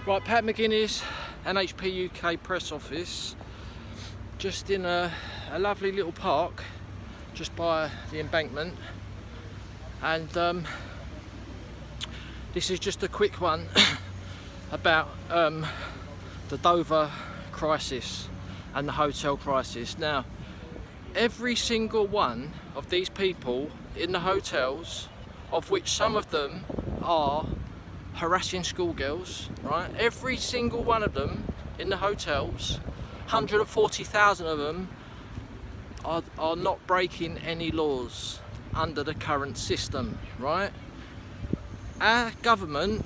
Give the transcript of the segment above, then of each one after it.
Right, Pat McGinnis, NHPUK press office, just in a lovely little park just by the embankment, and this is just a quick one about the Dover crisis and the hotel crisis. Now, every single one of these people in the hotels, of which some of them are harassing schoolgirls, right? Every single one of them in the hotels, 140,000 of them are not breaking any laws under the current system, right? Our government,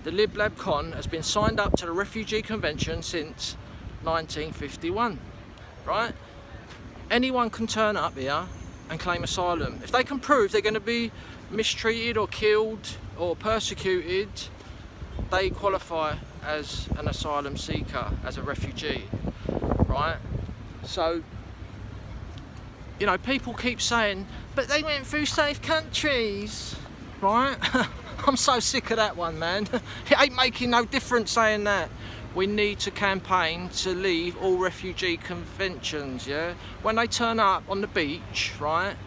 the LibLab Con, has been signed up to the Refugee Convention since 1951, right? Anyone can turn up here and claim asylum. If they can prove they're going to be mistreated or killed or persecuted, they qualify as an asylum seeker, as a refugee, right? So, you know, people keep saying, but they went through safe countries, right? I'm so sick of that one, man. It ain't making no difference saying that. We need to campaign to leave all refugee conventions, yeah? When they turn up on the beach, right?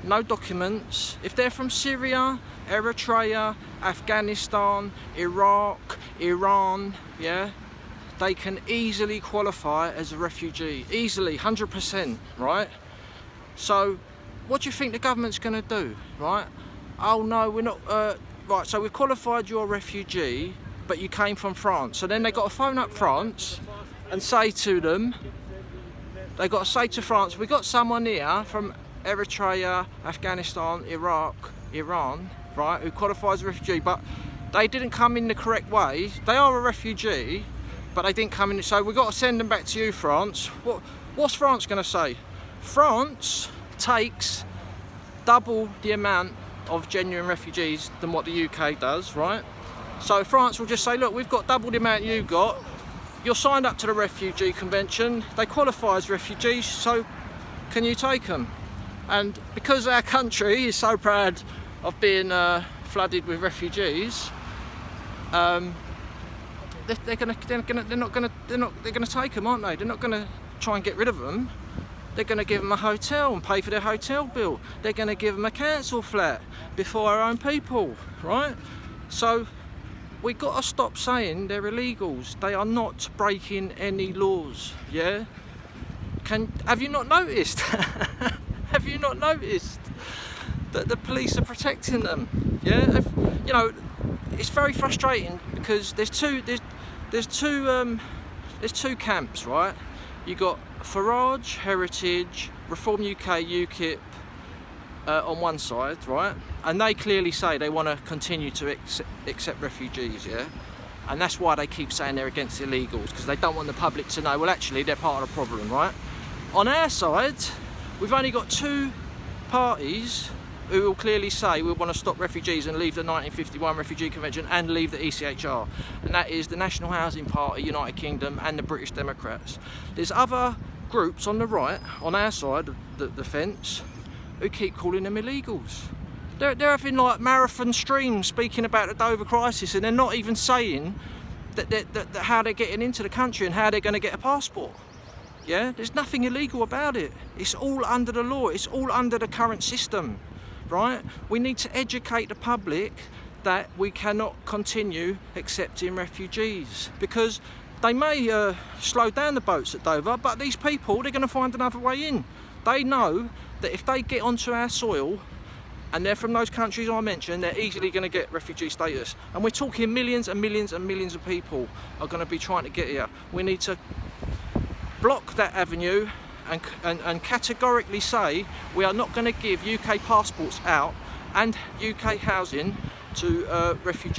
No documents. If they're from Syria, Eritrea, Afghanistan, Iraq, Iran, yeah? They can easily qualify as a refugee. Easily, 100%, right? So, what do you think the government's gonna do, right? Oh no, we're not, right, so we've qualified you're a refugee, but you came from France. So then they got to phone up France and say to them, they got to say to France, we got someone here from Eritrea, Afghanistan, Iraq, Iran, right, who qualifies as a refugee, but they didn't come in the correct way. They are a refugee, but they didn't come in, so we've got to send them back to you, France. What's France going to say? France takes double the amount of genuine refugees than what the UK does, right? So France will just say, look, we've got double the amount you've got. You're signed up to the Refugee Convention. They qualify as refugees, so can you take them? And because our country is so proud of being flooded with refugees, they're gonna take them, aren't they? They're not gonna try and get rid of them. They're going to give them a hotel and pay for their hotel bill. They're going to give them a council flat before our own people, right? So we've got to stop saying they're illegals. They are not breaking any laws, yeah? Have you not noticed? Have you not noticed that the police are protecting them, yeah? You know, it's very frustrating because there's two camps, right? You got Farage, Heritage, Reform UK, UKIP on one side, right? And they clearly say they want to continue to accept refugees, yeah? And that's why they keep saying they're against illegals, because they don't want the public to know, well, actually, they're part of the problem, right? On our side, we've only got two parties who will clearly say we want to stop refugees and leave the 1951 Refugee Convention and leave the ECHR, and that is the National Housing Party, United Kingdom, and the British Democrats. There's other groups on the right, on our side of the fence, who keep calling them illegals. They're having like marathon streams speaking about the Dover crisis, and they're not even saying that how they're getting into the country and how they're going to get a passport. Yeah, there's nothing illegal about it. It's all under the law. It's all under the current system, right? We need to educate the public that we cannot continue accepting refugees, because they may slow down the boats at Dover, but these people, they're going to find another way in. They know that if they get onto our soil and they're from those countries I mentioned, they're easily going to get refugee status. And we're talking millions and millions and millions of people are going to be trying to get here. We need to block that avenue and categorically say we are not going to give UK passports out and UK housing to refugees.